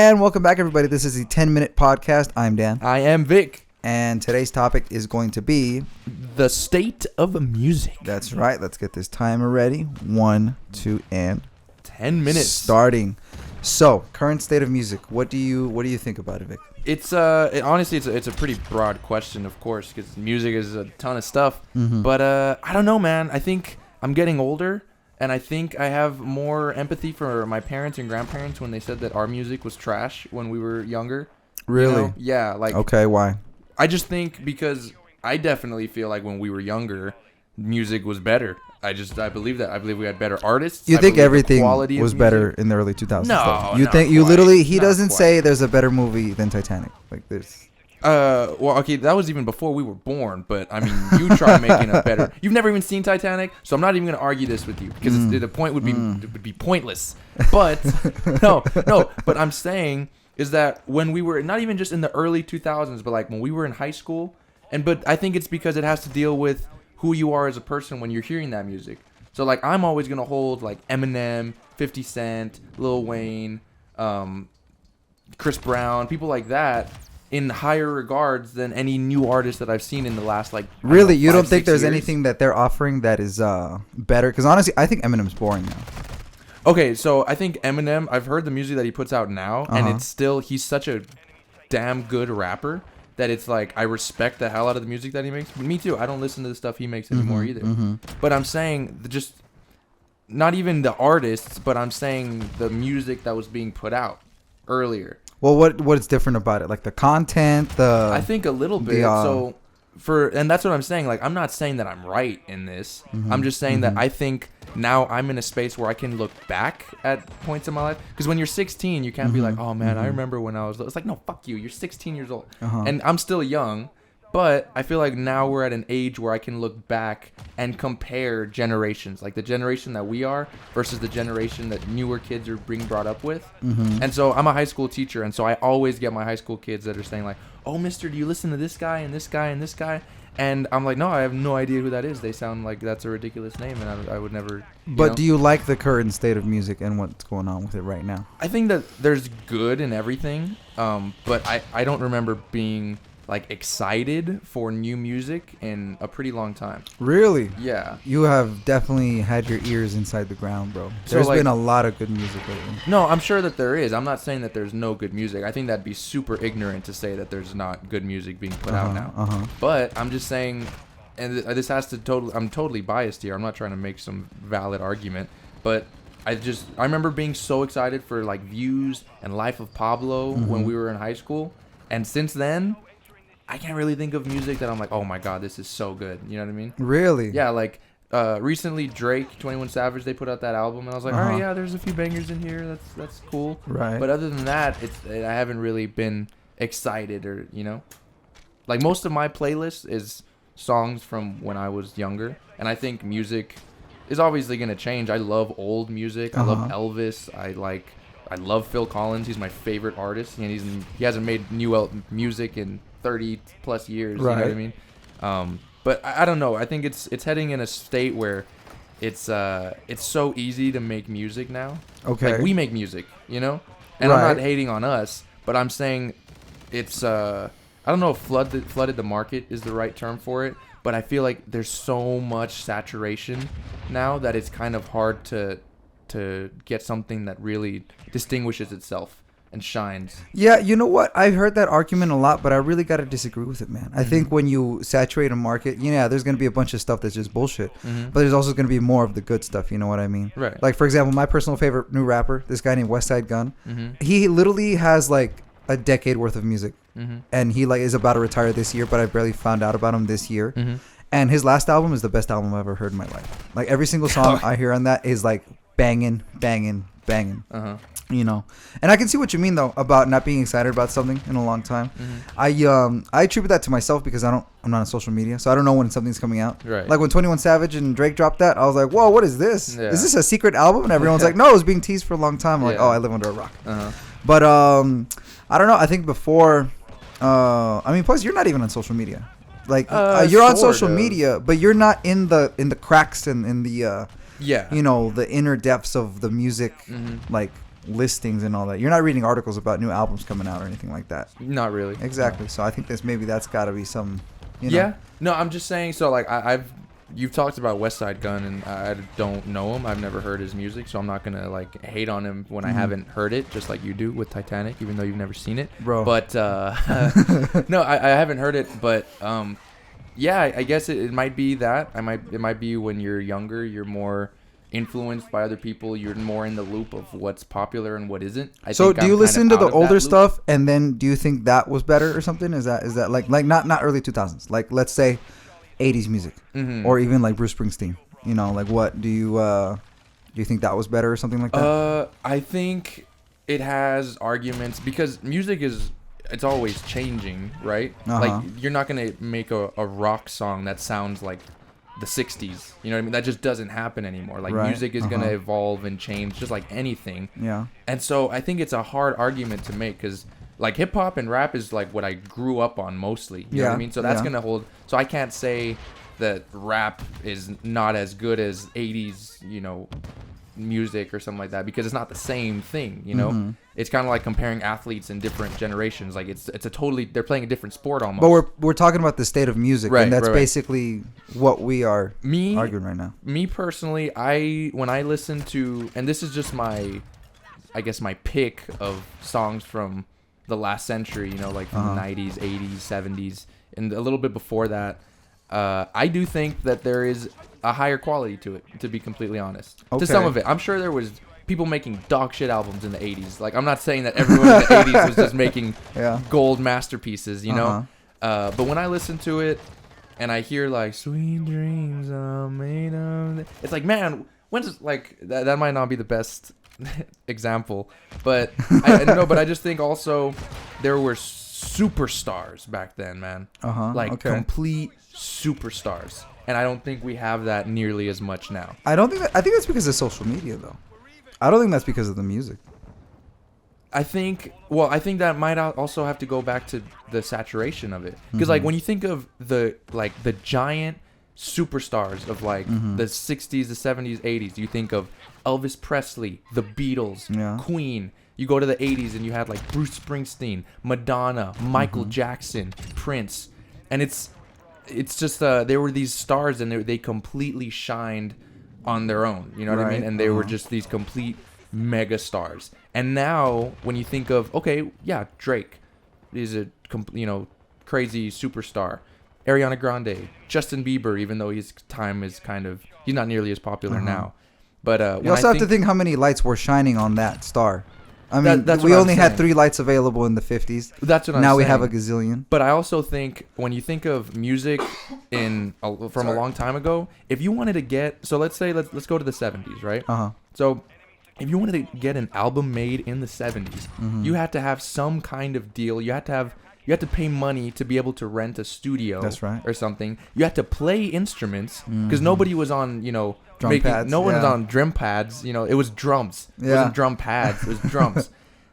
And welcome back, everybody. This is the 10-minute podcast. I'm Dan. I am Vic. And today's topic is going to be the state of music. That's right. Let's get this timer ready. 1, 2, and 10 minutes. Starting. So, current state of music. What do you think about it, Vic? It's honestly it's a pretty broad question, of course, because music is a ton of stuff. Mm-hmm. But I don't know, man. I think I'm getting older, and I think I have more empathy for my parents and grandparents when they said that our music was trash when we were younger. Really? You know? Yeah. Like. Okay. Why? I just think because I definitely feel like when we were younger, music was better. I believe that. I believe we had better artists. You think everything was better in the early 2000s? No, you not think you quite. literally? He Not doesn't quite. say there's a better movie than Titanic. Like this. Well, okay, that was even before we were born. But I mean, you try making a better. You've never even seen Titanic, so I'm not even going to argue this with you because the point would be pointless. But no. But I'm saying is that when we were not even just in the early 2000s, but like when we were in high school, but I think it's because it has to deal with who you are as a person when you're hearing that music. So like I'm always gonna hold like Eminem, 50 Cent, Lil Wayne, Chris Brown, people like that in higher regards than any new artist that I've seen in the last like. Really, you 5, don't think 6 there's years. anything that they're offering that is better? Because honestly, I think Eminem's boring now. Okay, so I think Eminem, I've heard the music that he puts out now, and it's still, he's such a damn good rapper that it's like, I respect the hell out of the music that he makes. Me too, I don't listen to the stuff he makes anymore either. But I'm saying, just, not even the artists, but I'm saying the music that was being put out earlier. Well, what is different about it? Like the content, I think a little bit, and that's what I'm saying, like, I'm not saying that I'm right in this. I'm just saying that I think now I'm in a space where I can look back at points in my life. Because when you're 16, you can't be like, oh man, I remember when I was. It's like, no, fuck you. You're 16 years old, and I'm still young. But I feel like now we're at an age where I can look back and compare generations, like the generation that we are versus the generation that newer kids are being brought up with. And so I'm a high school teacher, and so I always get my high school kids that are saying like, oh, mister, do you listen to this guy and this guy and this guy? And I'm like, no, I have no idea who that is. They sound like that's a ridiculous name, and I would never. But do you like the current state of music and what's going on with it right now? I think that there's good in everything, but I don't remember being like excited for new music in a pretty long time. Really? Yeah. You have definitely had your ears inside the ground, bro. There's been a lot of good music lately. No, I'm sure that there is. I'm not saying that there's no good music. I think that'd be super ignorant to say that there's not good music being put out now. But I'm just saying, and this has to I'm totally biased here. I'm not trying to make some valid argument, but I remember being so excited for like Views and Life of Pablo when we were in high school, and since then I can't really think of music that I'm like, oh my god, this is so good. You know what I mean? Really? Yeah, like recently Drake, 21 Savage, they put out that album, and I was like, all right, yeah, there's a few bangers in here. That's cool. Right. But other than that, I haven't really been excited, or like most of my playlist is songs from when I was younger, and I think music is obviously gonna change. I love old music. I love Elvis. I love Phil Collins. He's my favorite artist, and he hasn't made new music in 30 plus years. Right. You know what I mean? But I don't know. I think it's heading in a state where it's so easy to make music now. Okay. Like we make music, and I'm not hating on us, but I'm saying it's I don't know if flooded the market is the right term for it, but I feel like there's so much saturation now that it's kind of hard to get something that really distinguishes itself and shines. Yeah, you know what? I've heard that argument a lot, but I really got to disagree with it, man. I think when you saturate a market, there's going to be a bunch of stuff that's just bullshit, but there's also going to be more of the good stuff, you know what I mean? Right. Like, for example, my personal favorite new rapper, this guy named Westside Gunn, he literally has like a decade worth of music, and he like is about to retire this year, but I barely found out about him this year. And his last album is the best album I've ever heard in my life. Like every single song I hear on that is like banging. And I can see what you mean though about not being excited about something in a long time. I attribute that to myself because I'm not on social media, so I don't know when something's coming out. Right. Like when 21 Savage and Drake dropped that, I was like, whoa, what is this? Yeah. Is this a secret album? And everyone's like, no, it was being teased for a long time. I'm like, oh, I live under a rock. But I don't know. I think before, plus you're not even on social media. Like you're on social media, but you're not in the cracks and in the the inner depths of the music like listings and all that. You're not reading articles about new albums coming out or anything like that. Not really. Exactly. No. So I think that's got to be some. You know. Yeah. No, I'm just saying. So like you've talked about West Side Gun, and I don't know him. I've never heard his music, so I'm not gonna like hate on him when I haven't heard it, just like you do with Titanic, even though you've never seen it, bro. But no, I haven't heard it, but yeah, I guess it might be that. It might be when you're younger, you're more influenced by other people. You're more in the loop of what's popular and what isn't. So do you listen to the older stuff, and then do you think that was better or something? Is that like not early 2000s? Like let's say 80s music, or even like Bruce Springsteen. You know, like what do you think that was better or something like that? I think it has arguments because music it's always changing, right? Like you're not gonna make a rock song that sounds like the 60s. You know what I mean? That just doesn't happen anymore. Like music is gonna evolve and change just like anything. Yeah. And so I think it's a hard argument to make because like hip hop and rap is like what I grew up on mostly. You know what I mean? So that's gonna hold. So I can't say that rap is not as good as 80s, you know, music or something like that because it's not the same thing. You know, it's kind of like comparing athletes in different generations. Like it's a totally they're playing a different sport almost. But we're talking about the state of music, and that's basically what we are arguing right now. Me personally, when I listen to, and this is just my pick of songs from the last century, you know, like from the 90s, 80s, 70s, and a little bit before that, I do think that there is a higher quality to it, to be completely honest. Okay. To some of it. I'm sure there was people making dog shit albums in the 80s. Like, I'm not saying that everyone in the 80s was just making gold masterpieces, you know? But when I listen to it and I hear, like, sweet dreams are made of... It's like, man, when's... Like, that might not be the best... example, but I just think also there were superstars back then, man. Complete superstars, and I don't think we have that nearly as much now. I think that's because of social media, though. I don't think that's because of the music. I think that might also have to go back to the saturation of it, because like when you think of the giant superstars of like the 60s, the 70s, 80s, you think of Elvis Presley, the Beatles, Queen. You go to the 80s and you had like Bruce Springsteen, Madonna, Michael Jackson, Prince, and it's just there were these stars and they completely shined on their own. You know what I mean? And they were just these complete mega stars. And now when you think of Drake is a crazy superstar. Ariana Grande, Justin Bieber, even though his time is he's not nearly as popular now. But you also have to think how many lights were shining on that star. I mean, we only had 3 lights available in the 50s. That's what I'm saying. Now we have a gazillion. But I also think when you think of music from a long time ago, if you wanted to get, so let's go to the 70s, right? So if you wanted to get an album made in the 70s, you had to have some kind of deal. You had to pay money to be able to rent a studio. That's right. Or something. You had to play instruments because nobody was on, drum pads. No one was on drum pads. It was drums. It wasn't drum pads. It was drums.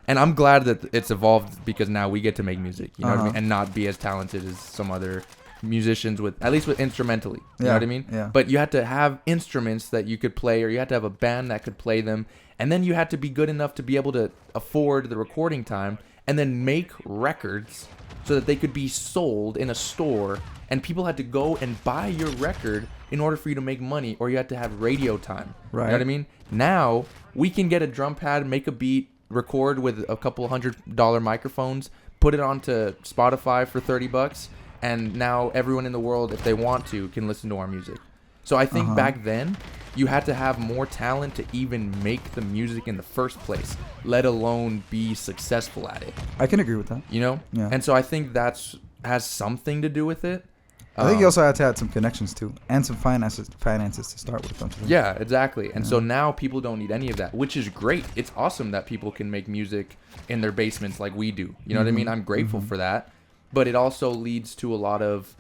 And I'm glad that it's evolved because now we get to make music, you know what I mean? And not be as talented as some other musicians at least with instrumentally. You know what I mean? Yeah. But you had to have instruments that you could play, or you had to have a band that could play them. And then you had to be good enough to be able to afford the recording time and then make records so that they could be sold in a store, and people had to go and buy your record in order for you to make money, or you had to have radio time. Right. You know what I mean? Now, we can get a drum pad, make a beat, record with a couple $100 microphones, put it onto Spotify for $30, and now everyone in the world, if they want to, can listen to our music. So I think back then, you had to have more talent to even make the music in the first place, let alone be successful at it. I can agree with that. Yeah. And so I think has something to do with it. I think you also had to have some connections too, and some finances to start with. Don't you think? Yeah, exactly. And so now people don't need any of that, which is great. It's awesome that people can make music in their basements like we do. You know what I mean? I'm grateful for that. But it also leads to a lot of,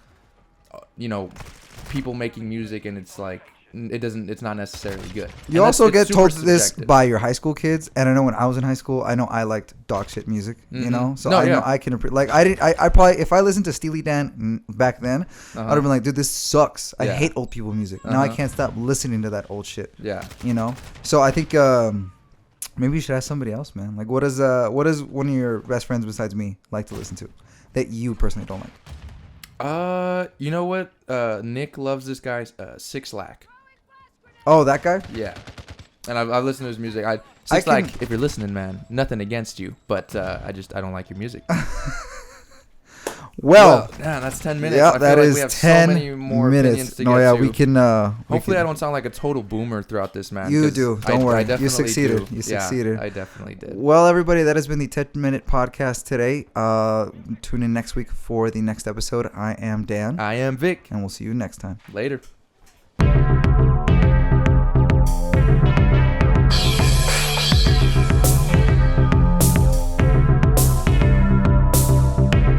people making music, and it's like it's not necessarily good. You also get told this by your high school kids, and I know when I was in high school, I liked dog shit music, so I can like I probably, if I listened to Steely Dan back then, I'd have been like, dude, this sucks. I hate old people music. Now I can't stop listening to that old shit. So I think Maybe you should ask somebody else, man. Like, what is one of your best friends besides me like to listen to that you personally don't like? You know what? Nick loves this guy, Six Lack. Oh, that guy? Yeah. And I've listened to his music. Six Lack, if you're listening, man, nothing against you, but I don't like your music. Well, yeah, that's 10 minutes. Yeah, I that feel like is we have 10 so many more minutes. To no, get yeah, to. we can. Hopefully, I don't sound like a total boomer throughout this, man. You do. Don't worry. You succeeded. Do. You succeeded. Yeah, I definitely did. Well, everybody, that has been the 10-minute podcast today. Tune in next week for the next episode. I am Dan. I am Vic. And we'll see you next time. Later.